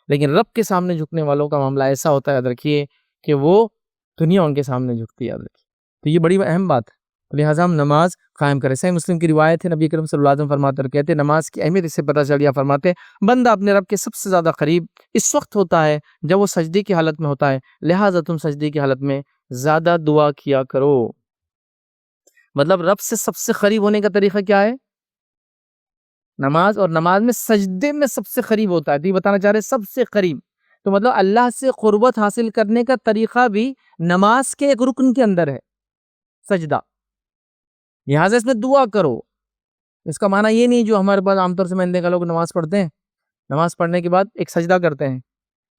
S1: لیکن رب کے سامنے جھکنے والوں کا معاملہ ایسا ہوتا ہے، یاد رکھیے کہ وہ دنیا ان کے سامنے جھکتی ہے. یاد رکھیے تو یہ بڑی اہم بات ہے. لہٰذا ہم نماز قائم کریں. صحیح مسلم کی روایت ہے، نبی کریم صلی اللہ علیہ وسلم فرماتے اور کہتے ہیں نماز کی اہمیت اس سے پتہ چل گیا. فرماتے بندہ اپنے رب کے سب سے زیادہ قریب اس وقت ہوتا ہے جب وہ سجدے کی حالت میں ہوتا ہے، لہٰذا تم سجدے کی حالت میں زیادہ دعا کیا کرو. مطلب رب سے سب سے قریب ہونے کا طریقہ کیا ہے؟ نماز. اور نماز میں سجدے میں سب سے قریب ہوتا ہے. تو یہ بتانا چاہ رہے سب سے قریب، تو مطلب اللہ سے قربت حاصل کرنے کا طریقہ بھی نماز کے ایک رکن کے اندر ہے، سجدہ. لہٰذا اس میں دعا کرو. اس کا معنی یہ نہیں جو ہمارے پاس عام طور سے میں نے دیکھا لوگ نماز پڑھتے ہیں، نماز پڑھنے کے بعد ایک سجدہ کرتے ہیں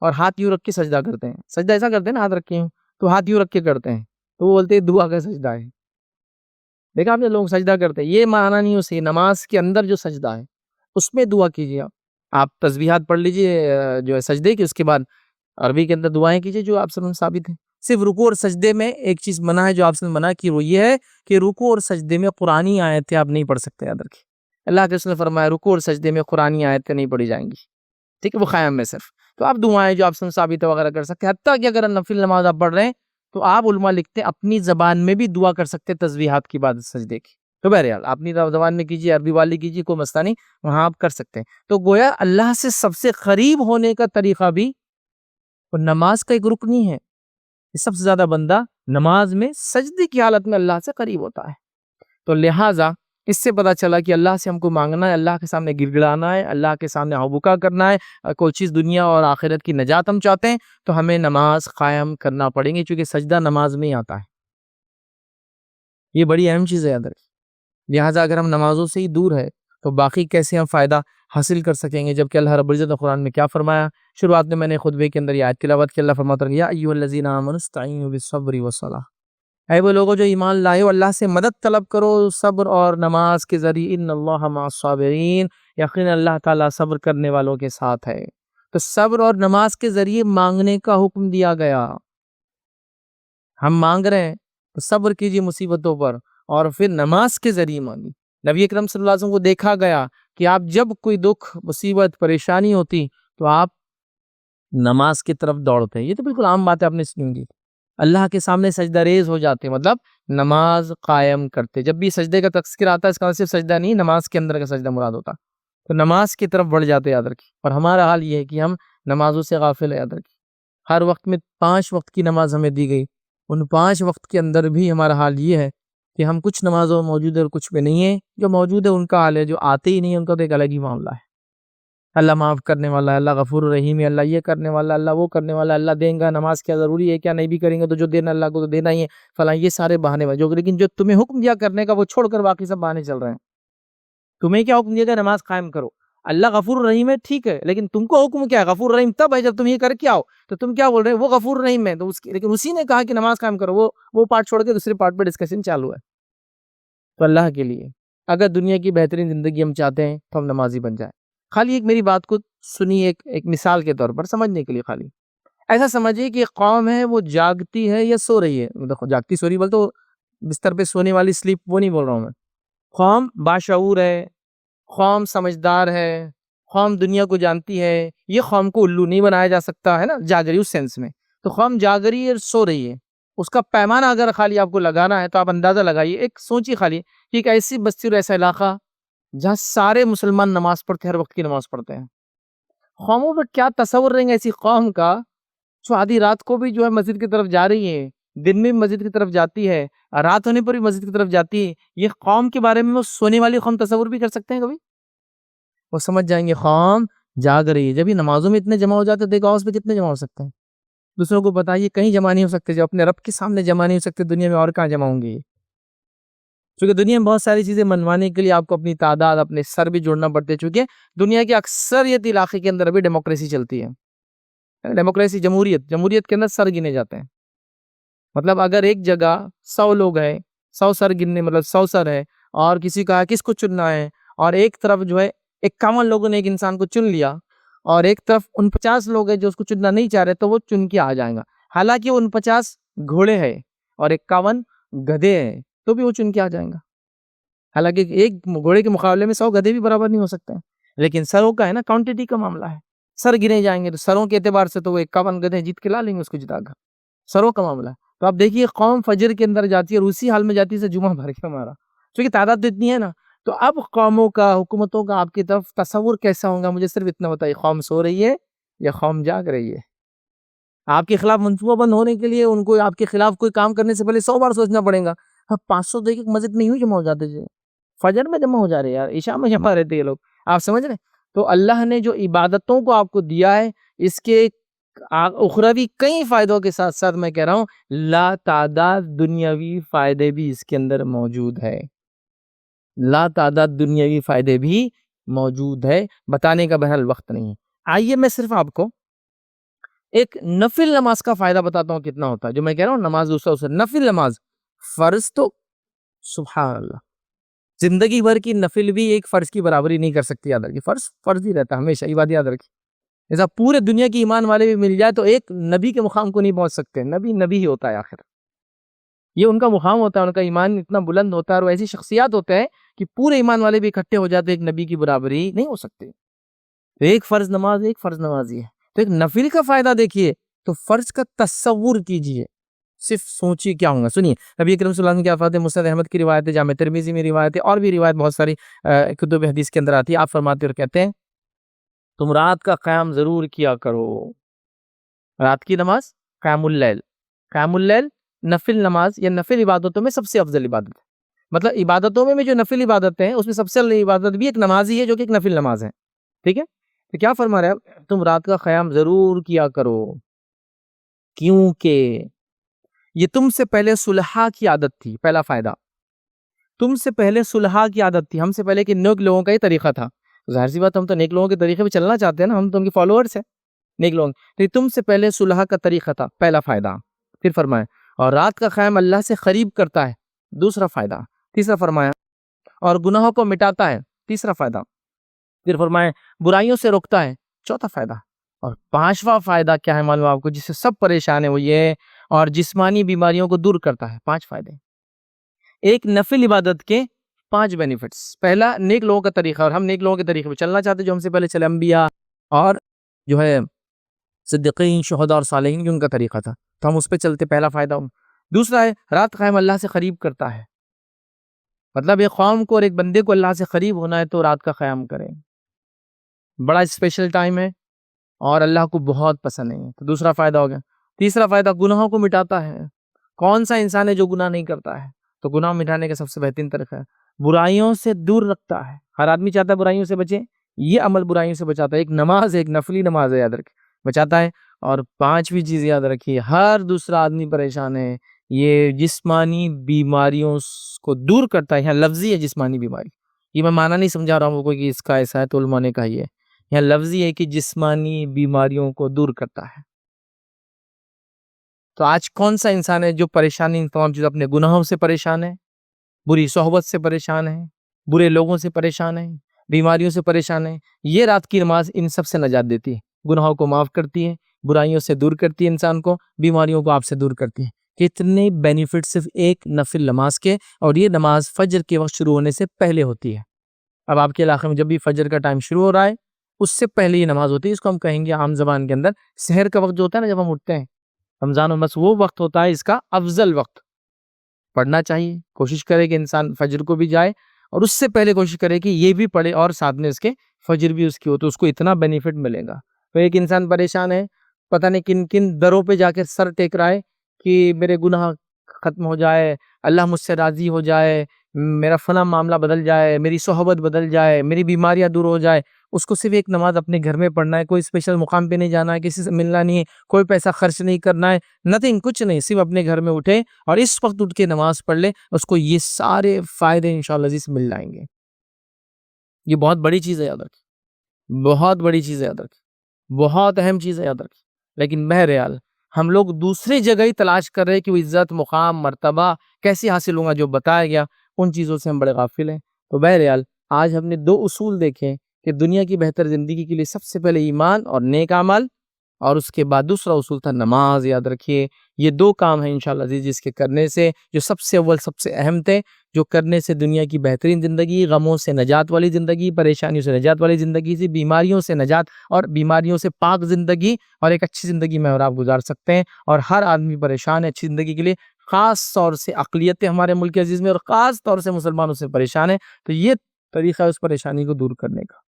S1: اور ہاتھ یوں رکھ کے سجدہ کرتے ہیں. سجدہ ایسا کرتے ہیں نا، ہاتھ رکھے ہوں تو ہاتھ یوں رکھ کے کرتے ہیں، تو وہ بولتے ہیں دعا کا سجدہ ہے. دیکھا آپ نے لوگ سجدہ کرتے ہیں، یہ معنی نہیں اسے. نماز کے اندر جو سجدہ ہے اس میں دعا کیجیے. آپ تسبیحات پڑھ لیجیے جو ہے سجدے کی، اس کے بعد عربی کے اندر دعائیں کیجیے جو آپ سے ثابت ہیں. صرف رکوع اور سجدے میں ایک چیز منع ہے جو آپ سے منع کی، وہ یہ ہے کہ رکوع اور سجدے میں قرآنی آیتیں آپ نہیں پڑھ سکتے. یاد رکھیے اللہ کے رسول نے فرمایا رکوع اور سجدے میں قرآنی آیتیں نہیں پڑھی جائیں گی، ٹھیک ہے، وہ قیام میں صرف. تو آپ دعائیں جو آپ سے ثابت ہے وغیرہ کر سکتے ہیں. حتیٰ کہ اگر نفل نماز آپ پڑھ رہے ہیں تو آپ علماء لکھتے ہیں اپنی زبان میں بھی دعا کر سکتے ہیں تسبیحات کی بعد سجدے کی. تو بہرحال اپنی زبان میں کیجیے، عربی والی کیجیے، کوئی مسئلہ نہیں، وہاں آپ کر سکتے ہیں. تو گویا اللہ سے سب سے قریب ہونے کا طریقہ بھی نماز کا ایک رکنی ہے. سب سے زیادہ بندہ نماز میں سجدے کی حالت میں اللہ سے قریب ہوتا ہے. تو لہٰذا اس سے پتہ چلا کہ اللہ سے ہم کو مانگنا ہے، اللہ کے سامنے گر گڑانا ہے، اللہ کے سامنے ہاں کرنا ہے. کوئی چیز دنیا اور آخرت کی نجات ہم چاہتے ہیں تو ہمیں نماز قائم کرنا پڑیں گے، چونکہ سجدہ نماز میں ہی آتا ہے. یہ بڑی اہم چیز ہے یاد رکھیں. لہٰذا اگر ہم نمازوں سے ہی دور ہے تو باقی کیسے ہم فائدہ حاصل کر سکیں گے؟ جبکہ اللہ رب العزت نے قرآن میں کیا فرمایا؟ شروعات میں نے خطبے کے اندر یہ آیت تلاوت کی. اللہ فرماتا ہے یا ایھا الذین آمنوا استعینوا بالصبر والصلاۃ، اے وہ لوگوں جو ایمان لائے ہو اللہ سے مدد طلب کرو صبر اور نماز کے ذریعے. ان اللہ مع الصابرین، یقینا اللہ تعالیٰ صبر کرنے والوں کے ساتھ ہے. تو صبر اور نماز کے ذریعے مانگنے کا حکم دیا گیا. ہم مانگ رہے ہیں تو صبر کیجیے مصیبتوں پر اور پھر نماز کے ذریعے مانگی. نبی اکرم صلی اللہ علیہ وسلم کو دیکھا گیا کہ آپ جب کوئی دکھ مصیبت پریشانی ہوتی تو آپ نماز کی طرف دوڑتے ہیں. یہ تو بالکل عام بات ہے، آپ نے سنی ہوگی. اللہ کے سامنے سجدہ ریز ہو جاتے، مطلب نماز قائم کرتے. جب بھی سجدے کا تذکر آتا ہے اس کا صرف سجدہ نہیں، نماز کے اندر کا سجدہ مراد ہوتا. تو نماز کی طرف بڑھ جاتے. یاد رکھیں. اور ہمارا حال یہ ہے کہ ہم نمازوں سے غافل ہے. یاد رکھیں ہر وقت میں 5 وقت کی نماز ہمیں دی گئی، ان 5 وقت کے اندر بھی ہمارا حال یہ ہے کہ ہم کچھ نمازوں میں موجود ہے اور کچھ میں نہیں ہے. جو موجود ہے ان کا حال ہے، جو آتے ہی نہیں ہے ان کا تو ایک الگ ہی معاملہ ہے. اللہ معاف کرنے والا ہے، اللہ غفور رحیم ہے، اللہ یہ کرنے والا، اللہ وہ کرنے والا، اللہ دیں گا. نماز کیا ضروری ہے کیا؟ نہیں بھی کریں گے تو جو دینا اللہ کو تو دینا ہی ہے فلاں. یہ سارے بہانے جو، لیکن جو تمہیں حکم دیا کرنے کا وہ چھوڑ کر باقی سب بہانے چل رہے ہیں. تمہیں کیا حکم دیا گیا؟ نماز قائم کرو. اللہ غفور رحیم ہے ٹھیک ہے، لیکن تم کو حکم کیا ہے؟ غفور رحیم تب ہے جب تم یہ کر کے آؤ. تو تم کیا بول رہے ہیں؟ وہ غفور رحیم ہے تو لیکن اسی نے کہا کہ نماز قائم کرو. وہ پارٹ چھوڑ کے دوسرے پارٹ پہ ڈسکشن چالو ہے. تو اللہ کے لیے اگر دنیا کی بہترین زندگی ہم چاہتے ہیں تو ہم نمازی بن جائیں. خالی ایک میری بات کو سنیے، ایک مثال کے طور پر سمجھنے کے لیے. خالی ایسا سمجھیے کہ ایک قوم ہے وہ جاگتی ہے یا سو رہی ہے. دیکھو جاگتی سو رہی بول تو بستر پہ سونے والی سلیپ وہ نہیں بول رہا ہوں میں. قوم باشعور ہے، قوم سمجھدار ہے، قوم دنیا کو جانتی ہے. یہ قوم کو الو نہیں بنایا جا سکتا ہے نا، جاگ رہی اس سینس میں. تو قوم جاگ رہی ہے اور سو رہی ہے. اس کا پیمانہ اگر خالی آپ کو لگانا ہے تو آپ اندازہ لگائیے. ایک سوچی خالی کہ ایک ایسی بستی اور ایسا علاقہ جہاں سارے مسلمان نماز پڑھتے ہیں، ہر وقت کی نماز پڑھتے ہیں. قوموں پر کیا تصور رہیں گے ایسی قوم کا جو آدھی رات کو بھی جو ہے مسجد کی طرف جا رہی ہے، دن میں بھی مسجد کی طرف جاتی ہے، رات ہونے پر بھی مسجد کی طرف جاتی ہے. یہ قوم کے بارے میں وہ سونے والی قوم تصور بھی کر سکتے ہیں کبھی؟ وہ سمجھ جائیں گے قوم جاگ رہی ہے. جب یہ نمازوں میں اتنے جمع ہو جاتے دیکھو اس پہ کتنے جمع ہو سکتے ہیں. دوسروں کو بتائیے کہیں جمع نہیں ہو سکتے. جو اپنے رب کے سامنے جمع نہیں ہو سکتے دنیا میں اور کہاں جمع ہوں گے؟ چونکہ دنیا میں بہت ساری چیزیں منوانے کے لیے آپ کو اپنی تعداد، اپنے سر بھی جوڑنا پڑتے. چونکہ دنیا کے اکثریت علاقے کے اندر ابھی ڈیموکریسی چلتی ہے. ڈیموکریسی جمہوریت کے اندر سر گنے جاتے ہیں. مطلب اگر ایک جگہ 100 لوگ ہیں، 100 سر گننے مطلب 100 سر ہے، اور کسی کہا کس کو چننا ہے، اور ایک طرف جو ہے 51 لوگوں نے ایک انسان کو چن لیا، اور ایک طرف 49 لوگ ہیں جو اس کو چننا نہیں چاہ رہے، تو وہ چن کے آ جائیں گا. حالانکہ وہ 49 گھوڑے ہیں اور 51 گدھے ہیں تو بھی وہ چن کے آ جائیں گا. حالانکہ ایک گھوڑے کے مقابلے میں 100 گدھے بھی برابر نہیں ہو سکتے ہیں. لیکن سروں کا ہے نا، کوانٹٹی کا معاملہ ہے. سر گنے جائیں گے تو سروں کے اعتبار سے تو وہ 51 گدھے جیت کے لا لیں گے اس کو جتا کر. سروں کا معاملہ ہے. تو آپ دیکھیے قوم فجر کے اندر جاتی ہے اور اسی حال میں جاتی ہے جمعہ بھر کے ہمارا، کیونکہ تعداد تو اتنی ہے نا. تو اب قوموں کا، حکومتوں کا آپ کی طرف تصور کیسا ہوگا؟ مجھے صرف اتنا بتائیے، قوم سو رہی ہے یا قوم جاگ رہی ہے؟ آپ کے خلاف منصوبہ بند ہونے کے لیے ان کو آپ کے خلاف کوئی کام کرنے سے پہلے 100 بار سوچنا پڑے گا. اب 500 دیکھ کے مسجد میں یوں جمع ہو جاتے تھے، فجر میں جمع ہو جا رہے یار، عشاء میں جمع رہتے یہ لوگ. آپ سمجھ رہے ہیں؟ تو اللہ نے جو عبادتوں کو آپ کو دیا ہے، اس کے اخروی کئی فائدوں کے ساتھ ساتھ میں کہہ رہا ہوں لا تعداد دنیاوی فائدے بھی اس کے اندر موجود ہے. لا تعداد دنیاوی فائدے بھی موجود ہے، بتانے کا بہرحال وقت نہیں ہے. آئیے میں صرف آپ کو ایک نفل نماز کا فائدہ بتاتا ہوں کتنا ہوتا ہے. جو میں کہہ رہا ہوں نماز دوسرا اسے نفل نماز، فرض تو سبحان اللہ زندگی بھر کی نفل بھی ایک فرض کی برابری نہیں کر سکتی. یاد رکھیے فرض ہی رہتا ہے ہمیشہ، یہ بات یاد رکھیے. ایسا پورے دنیا کی ایمان والے بھی مل جائے تو ایک نبی کے مقام کو نہیں پہنچ سکتے. نبی ہی ہوتا ہے آخر، یہ ان کا مقام ہوتا ہے. ان کا ایمان اتنا بلند ہوتا ہے اور ایسی شخصیات ہوتے ہیں کہ پورے ایمان والے بھی اکٹھے ہو جاتے، ایک نبی کی برابری نہیں ہو سکتے. ایک فرض نمازی ہے تو ایک نفل کا فائدہ دیکھیے. تو فرض کا تصور کیجئے، صرف سوچیے کیا ہوگا. سنیے نبی اکرم صلی اللہ علیہ وسلم کی آفات، مسند احمد کی روایت ہے، جامع ترمذی میں روایت ہے، اور بھی روایت بہت ساری کتب حدیث کے اندر آتی ہے. آپ فرماتے اور کہتے ہیں تم رات کا قیام ضرور کیا کرو. رات کی نماز قیام اللیل نفل نماز یا نفل عبادتوں میں سب سے افضل عبادت ہے. مطلب عبادتوں میں جو نفل عبادتیں ہیں اس میں سب سے افضل عبادت بھی ایک نماز ہی ہے جو کہ ایک نفل نماز ہے. ٹھیک ہے، تو کیا فرما رہا ہے؟ تم رات کا قیام ضرور کیا کرو، کیونکہ یہ تم سے پہلے صلحاء کی عادت تھی. پہلا فائدہ، تم سے پہلے صلحاء کی عادت تھی. ہم سے پہلے کے نیک لوگوں کا یہ طریقہ تھا. ظاہر سی بات ہم تو نیک لوگوں کے طریقے پہ چلنا چاہتے ہیں نا، ہم تو ان کے فالوورز ہیں نیک لوگ. تو تم سے پہلے صلحاء کا طریقہ تھا، پہلا فائدہ. پھر فرمایا اور رات کا قیام اللہ سے قریب کرتا ہے، دوسرا فائدہ. تیسرا فرمایا اور گناہوں کو مٹاتا ہے، تیسرا فائدہ. پھر فرمایا برائیوں سے روکتا ہے، چوتھا فائدہ. اور پانچواں فائدہ کیا ہے معلوم آپ کو؟ جس سے سب پریشان ہیں وہ یہ ہے، اور جسمانی بیماریوں کو دور کرتا ہے. 5 فائدے، ایک نفل عبادت کے 5 بینیفٹس. پہلا نیک لوگوں کا طریقہ، اور ہم نیک لوگوں کے طریقے پہ چلنا چاہتے جو ہم سے پہلے چلے، انبیاء اور جو ہے صدیقین، شہداء اور صالحین کی ان کا طریقہ تھا، تو ہم اس پہ چلتے. پہلا فائدہ. دوسرا ہے رات قائم اللہ سے قریب کرتا ہے. مطلب ایک قوم کو اور ایک بندے کو اللہ سے قریب ہونا ہے تو رات کا قیام کریں. بڑا اسپیشل ٹائم ہے اور اللہ کو بہت پسند ہے. تو دوسرا فائدہ ہو گیا. تیسرا فائدہ گناہوں کو مٹاتا ہے. کون سا انسان ہے جو گناہ نہیں کرتا ہے؟ تو گناہ مٹانے کا سب سے بہترین طریقہ ہے برائیوں سے دور رکھتا ہے. ہر آدمی چاہتا ہے برائیوں سے بچے. یہ عمل برائیوں سے بچاتا ہے. ایک نماز ہے، ایک نفلی نماز ہے، یاد رکھیں، بچاتا ہے. اور پانچویں چیز یاد رکھیے، ہر دوسرا آدمی پریشان ہے، یہ جسمانی بیماریوں کو دور کرتا ہے. یہاں لفظی ہے جسمانی بیماری، یہ میں معنی نہیں سمجھا رہا ہوں کوئی کہ اس کا ایسا ہے، تو علماء نے کہا یہ یہاں لفظی ہے کہ جسمانی بیماریوں کو دور کرتا ہے. تو آج کون سا انسان ہے جو پریشانی ان تمام چیزوں اپنے گناہوں سے پریشان ہے، بری صحبت سے پریشان ہے، برے لوگوں سے پریشان ہے، بیماریوں سے پریشان ہے؟ یہ رات کی نماز ان سب سے نجات دیتی ہے، گناہوں کو معاف کرتی ہے، برائیوں سے دور کرتی ہے انسان کو، بیماریوں کو آپ سے دور کرتی ہے. کتنے بینیفٹ صرف ایک نفل نماز کے، اور یہ نماز فجر کے وقت شروع ہونے سے پہلے ہوتی ہے. اب آپ کے علاقے میں جب بھی فجر کا ٹائم شروع ہو رہا ہے اس سے پہلے یہ نماز ہوتی ہے. اس کو ہم کہیں گے عام زبان کے اندر سحر کا وقت جو ہوتا ہے نا، جب ہم اٹھتے ہیں رمضان و بس وہ وقت ہوتا ہے اس کا افضل وقت. پڑھنا چاہیے، کوشش کرے کہ انسان فجر کو بھی جائے اور اس سے پہلے کوشش کرے کہ یہ بھی پڑھے اور ساتھ میں اس کے فجر بھی اس کی ہو، تو اس کو اتنا بینیفٹ ملے گا. تو ایک انسان پریشان ہے، پتہ نہیں کن کن دروں پہ جا کے سر ٹیک رہا ہے کہ میرے گناہ ختم ہو جائے، اللہ مجھ سے راضی ہو جائے، میرا فلاں معاملہ بدل جائے، میری صحبت بدل جائے، میری بیماریاں دور ہو جائے. اس کو صرف ایک نماز اپنے گھر میں پڑھنا ہے، کوئی اسپیشل مقام پہ نہیں جانا ہے، کسی سے ملنا نہیں ہے، کوئی پیسہ خرچ نہیں کرنا ہے، نتھنگ، کچھ نہیں، صرف اپنے گھر میں اٹھے اور اس وقت اٹھ کے نماز پڑھ لے، اس کو یہ سارے فائدے انشاءاللہ عزیز مل جائیں گے. یہ بہت بڑی چیز ہے، یاد رکھیں، بہت بڑی چیز ہے، یاد رکھیں، بہت اہم چیز ہے، یاد رکھیں. لیکن بہرحال ہم لوگ دوسری جگہ ہی تلاش کر رہے کہ وہ عزت، مقام، مرتبہ کیسے حاصل ہوگا، جو بتایا گیا ان چیزوں سے ہم بڑے غافل ہیں. تو بہرحال آج ہم نے دو اصول دیکھے کہ دنیا کی بہتر زندگی کے لیے سب سے پہلے ایمان اور نیک عمل، اور اس کے بعد دوسرا اصول تھا نماز. یاد رکھیے یہ دو کام ہیں انشاءاللہ عزیز جس کے کرنے سے، جو سب سے اول سب سے اہم تھے، جو کرنے سے دنیا کی بہترین زندگی، غموں سے نجات والی زندگی، پریشانیوں سے نجات والی زندگی، سے بیماریوں سے نجات اور بیماریوں سے پاک زندگی اور ایک اچھی زندگی میں اور آپ گزار سکتے ہیں. اور ہر آدمی پریشان ہے اچھی زندگی کے لیے، خاص طور سے اقلیتیں ہمارے ملک عزیز میں اور خاص طور سے مسلمانوں سے پریشان ہیں. تو یہ طریقہ ہے اس پریشانی کو دور کرنے کا.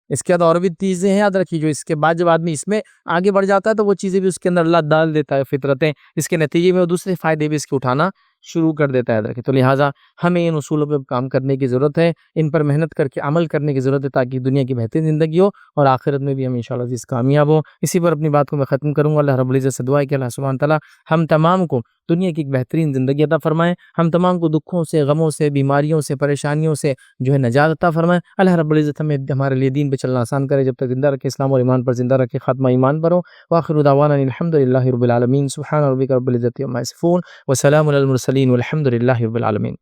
S1: اس کے بعد اور بھی چیزیں ہیں، یاد رکھیے، جو اس کے بعد جب آدمی اس میں آگے بڑھ جاتا ہے تو وہ چیزیں بھی اس کے اندر اللہ ڈال دیتا ہے، فطرتیں، اس کے نتیجے میں وہ دوسرے فائدے بھی اس کے اٹھانا شروع کر دیتا ہے. یاد رکھیں، تو لہٰذا ہمیں ان اصولوں پہ کام کرنے کی ضرورت ہے، ان پر محنت کر کے عمل کرنے کی ضرورت ہے، تاکہ دنیا کی بہترین زندگی ہو اور آخرت میں بھی ہم انشاءاللہ عزیز کامیاب ہوں. اسی پر اپنی بات کو میں ختم کروں گا. اللہ رب العزت سے دعا ہے کہ اللہ سبحانہ تعالیٰ ہم تمام کو دنیا کی ایک بہترین زندگی عطا فرمائے، ہم تمام کو دکھوں سے، غموں سے، بیماریوں سے، پریشانیوں سے جو ہے نجات عطا فرمائے. اللہ رب العزت ہمیں ہمارے لیے دین پہ چلنا آسان کرے، جب تک زندہ رکھے اسلام اور ایمان پر زندہ رکھے، خاتمہ ایمان پر ہو. وآخر دعوانا الحمد للہ رب العالمین. سبحان ربک رب العزت عما یصفون وسلام علی المرسلین والحمد للہ رب العالمین.